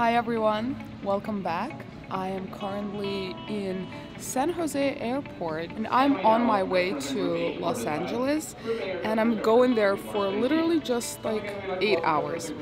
Hi everyone, welcome back. I am currently in San Jose Airport and I'm on my way to Los Angeles and I'm going there for literally just like 8 hours.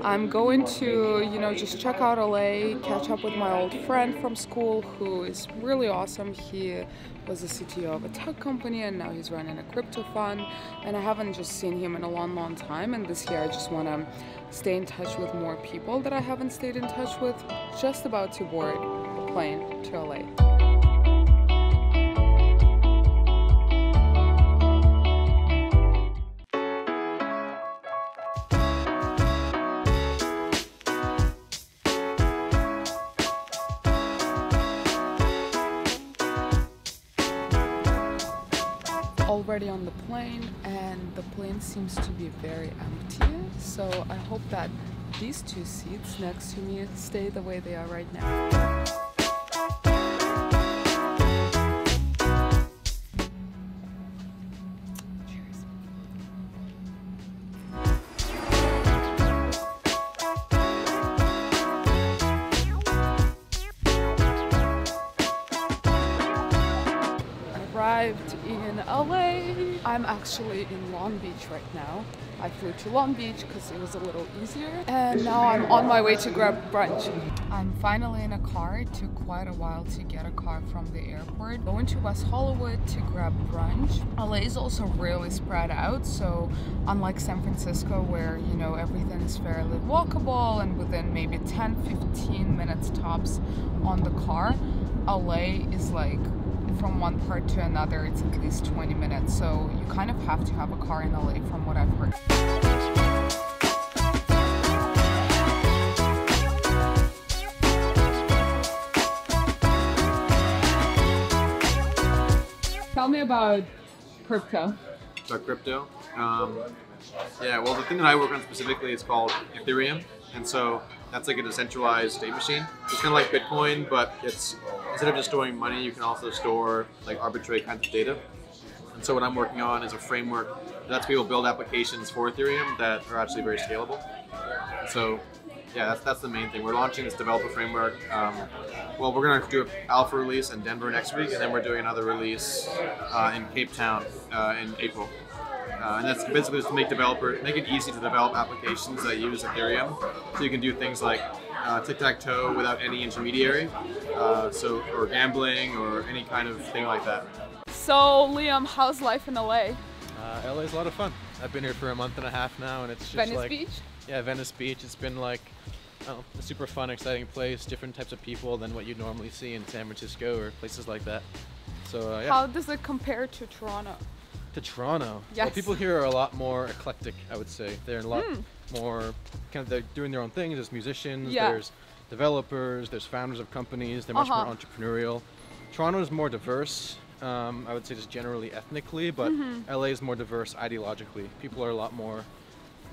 I'm going to, just check out LA, catch up with my old friend from school who is really awesome. He was the CTO of a tech company and now he's running a crypto fund, and I haven't just seen him in a long time, and this year I just want to stay in touch with more people that I haven't stayed in touch with. Just about to board a plane to LA. Already on the plane, and the plane seems to be very empty, so I hope that these two seats next to me stay the way they are right now. Cheers. Arrived in LA. I'm actually in Long Beach right now. I flew to Long Beach because it was a little easier, and now I'm on my way to grab brunch. I'm finally in a car. It took quite a while to get a car from the airport. Going to West Hollywood to grab brunch. LA is also really spread out, so unlike San Francisco where everything is fairly walkable and within maybe 10-15 minutes tops on the car, LA is like from one part to another, it's at least 20 minutes, so you kind of have to have a car in LA from what I've heard. Tell me about crypto. So crypto? Yeah, well the thing that I work on specifically is called ethereum, and so that's like a decentralized state machine. It's kind of like Bitcoin, but it's instead of just storing money, you can also store like arbitrary kinds of data. And so what I'm working on is a framework that lets people build applications for Ethereum that are actually very scalable. And so yeah, that's the main thing. We're launching this developer framework. Well, we're going to do an alpha release in Denver next week, and then we're doing another release in Cape Town in April. And that's basically just to make it easy to develop applications that use Ethereum. So you can do things like tic-tac-toe without any intermediary, or gambling or any kind of thing like that. So Liam, how's life in LA? LA is a lot of fun. I've been here for a month and a half now, and it's just Venice Beach? Yeah, Venice Beach. It's been like a super fun, exciting place, different types of people than what you'd normally see in San Francisco or places like that. So yeah. How does it compare to Toronto? To Toronto? Yes. Well, people here are a lot more eclectic, I would say. They're a lot more, they're doing their own things. There's musicians, there's developers, there's founders of companies. They're much more entrepreneurial. Toronto is more diverse, I would say just generally ethnically, but LA is more diverse ideologically. People are a lot more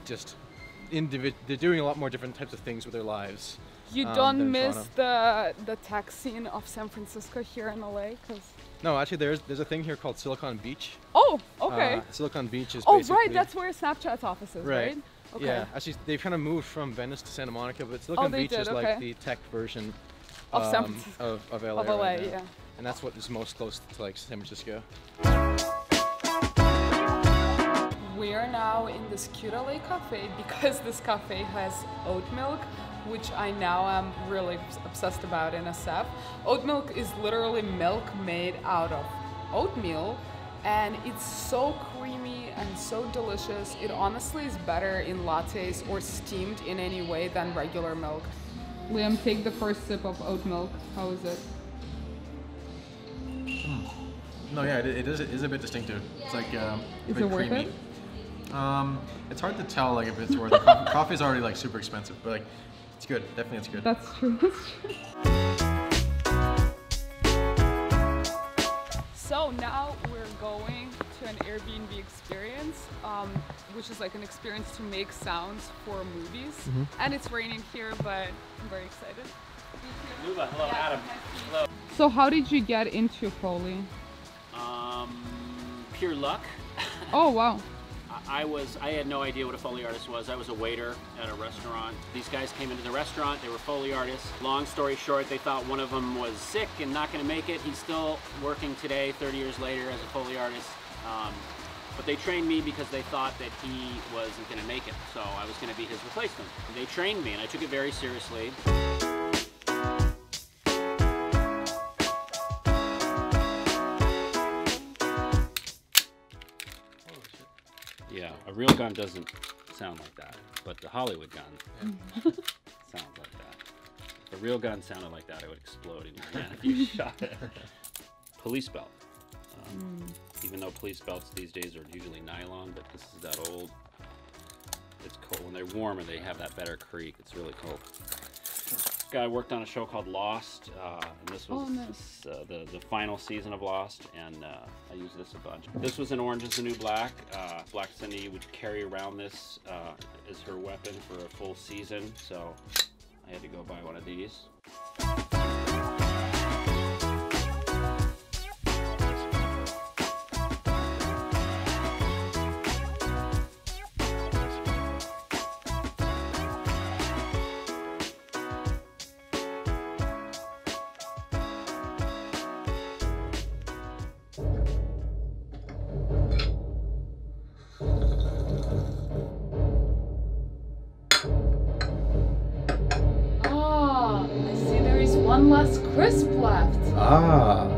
just they're doing a lot more different types of things with their lives. You don't miss the tech scene of San Francisco here in LA? No, actually there's a thing here called Silicon Beach. Oh, okay. Silicon Beach is basically... Oh, right, that's where Snapchat's office is, right? Okay. Yeah, actually they've kind of moved from Venice to Santa Monica, but Silicon Beach is like the tech version of San Francisco. Of LA. Of LA, right yeah. And that's what is most close to like San Francisco. We are now in this cute LA cafe because this cafe has oat milk, which I now am really obsessed about in SF. Oat milk is literally milk made out of oatmeal, and it's so creamy and so delicious. It honestly is better in lattes or steamed in any way than regular milk. Liam, take the first sip of oat milk. How is it? No, yeah, it is a bit distinctive. It's like a bit worth creamy. It? It's hard to tell like if it's worth it. Coffee is already like super expensive, but like it's good. Definitely, it's good. That's true. So now we're going to an Airbnb experience, which is like an experience to make sounds for movies. And it's raining here, but I'm very excited. Luba, hello, Adam. Hello. So how did you get into Foley? Pure luck. Oh wow. I had no idea what a Foley artist was. I was a waiter at a restaurant. These guys came into the restaurant, they were Foley artists. Long story short, they thought one of them was sick and not gonna make it. He's still working today, 30 years later, as a Foley artist. But they trained me because they thought that he wasn't gonna make it, so I was gonna be his replacement. They trained me and I took it very seriously. Yeah, a real gun doesn't sound like that, but the Hollywood gun sounds like that. If a real gun sounded like that, it would explode in your hand if you shot it. Police belt. Even though police belts these days are usually nylon, but this is that old. It's cold. When they're warmer, they have that better creak. It's really cold. This guy worked on a show called Lost, and this was the final season of Lost, and I used this a bunch. This was an Orange is the New Black. Black Cindy would carry around this as her weapon for a full season, so I had to go buy one of these. One less crisp left. Ah,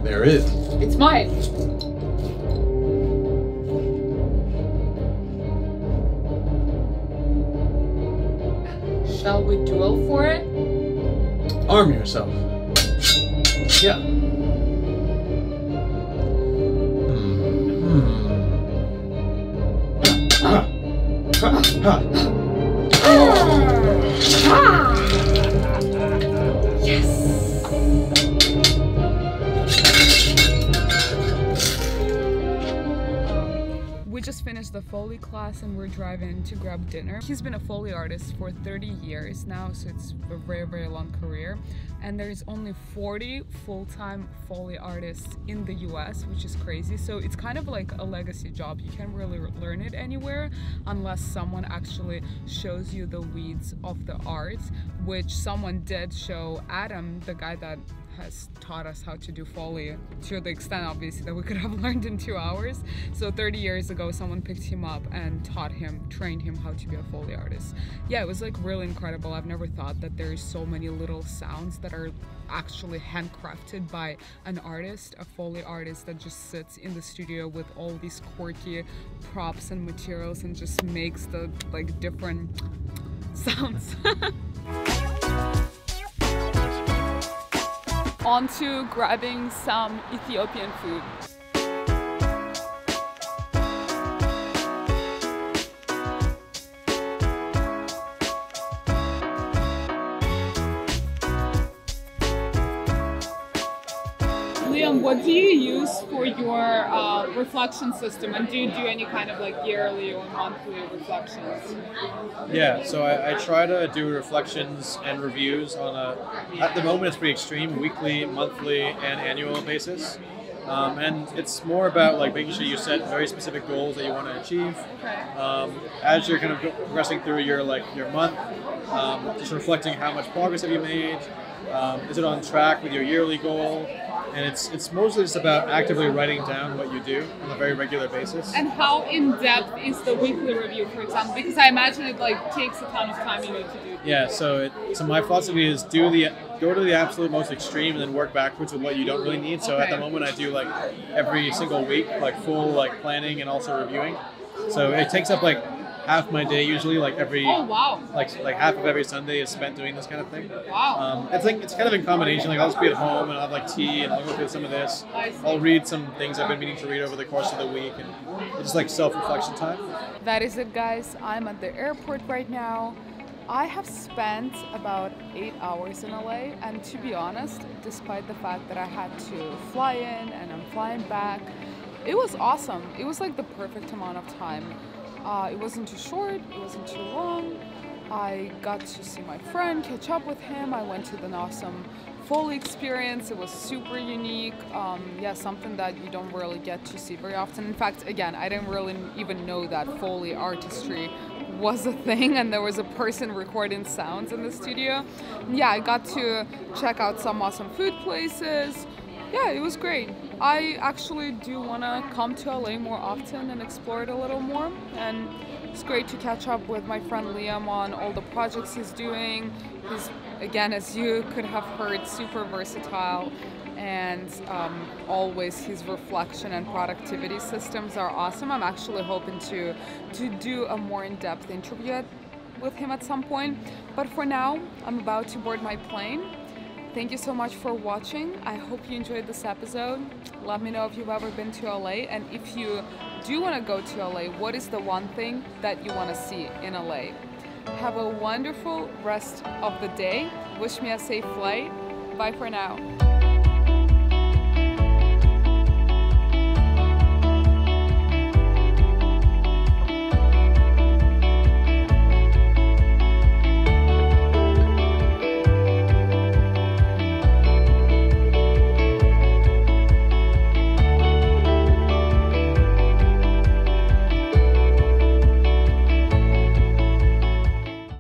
there is. It's mine. Shall we duel for it? Arm yourself. Yeah. We just finished the Foley class and we're driving to grab dinner. He's been a Foley artist for 30 years now, so it's a very, very long career. And there's only 40 full-time Foley artists in the US, which is crazy. So it's kind of like a legacy job. You can't really learn it anywhere unless someone actually shows you the weeds of the art, which someone did show Adam, the guy that has taught us how to do Foley to the extent obviously that we could have learned in 2 hours. So 30 years ago someone picked him up and taught him, trained him how to be a Foley artist. Yeah, it was like really incredible. I've never thought that there's so many little sounds that are actually handcrafted by an artist, a Foley artist that just sits in the studio with all these quirky props and materials and just makes the like different sounds. On to grabbing some Ethiopian food. Liam, what do you use for your reflection system, and do you do any kind of like yearly or monthly reflections? Yeah, so I try to do reflections and reviews on at the moment it's pretty extreme, weekly, monthly, and annual basis. And it's more about like making sure you set very specific goals that you want to achieve. Okay. As you're kind of progressing through your month, just reflecting how much progress have you made. Is it on track with your yearly goal? And it's mostly just about actively writing down what you do on a very regular basis. And how in-depth is the weekly review, for example? Because I imagine it like takes a ton of time you need to do. Yeah, so my philosophy is go to the absolute most extreme and then work backwards with what you don't really need. So at the moment I do like every single week, like full like planning and also reviewing. So it takes up like half my day usually, like every like half of every Sunday is spent doing this kind of thing. Wow. It's kind of in combination. Like I'll just be at home and I'll have like tea and I'll go through some of this. I'll read some things I've been meaning to read over the course of the week, and it's just like self-reflection time. That is it, guys. I'm at the airport right now. I have spent about 8 hours in LA, and to be honest, despite the fact that I had to fly in and I'm flying back, it was awesome. It was like the perfect amount of time. It wasn't too short, it wasn't too long. I got to see my friend, catch up with him. I went to an awesome Foley experience. It was super unique. Yeah, something that you don't really get to see very often. In fact, again, I didn't really even know that Foley artistry was a thing and there was a person recording sounds in the studio. Yeah, I got to check out some awesome food places. Yeah, it was great. I actually do want to come to LA more often and explore it a little more, and it's great to catch up with my friend Liam on all the projects he's doing. He's, again, as you could have heard, super versatile, and always his reflection and productivity systems are awesome. I'm actually hoping to do a more in-depth interview with him at some point, but for now I'm about to board my plane. Thank you so much for watching. I hope you enjoyed this episode. Let me know if you've ever been to LA, and if you do want to go to LA, what is the one thing that you want to see in LA? Have a wonderful rest of the day. Wish me a safe flight. Bye for now.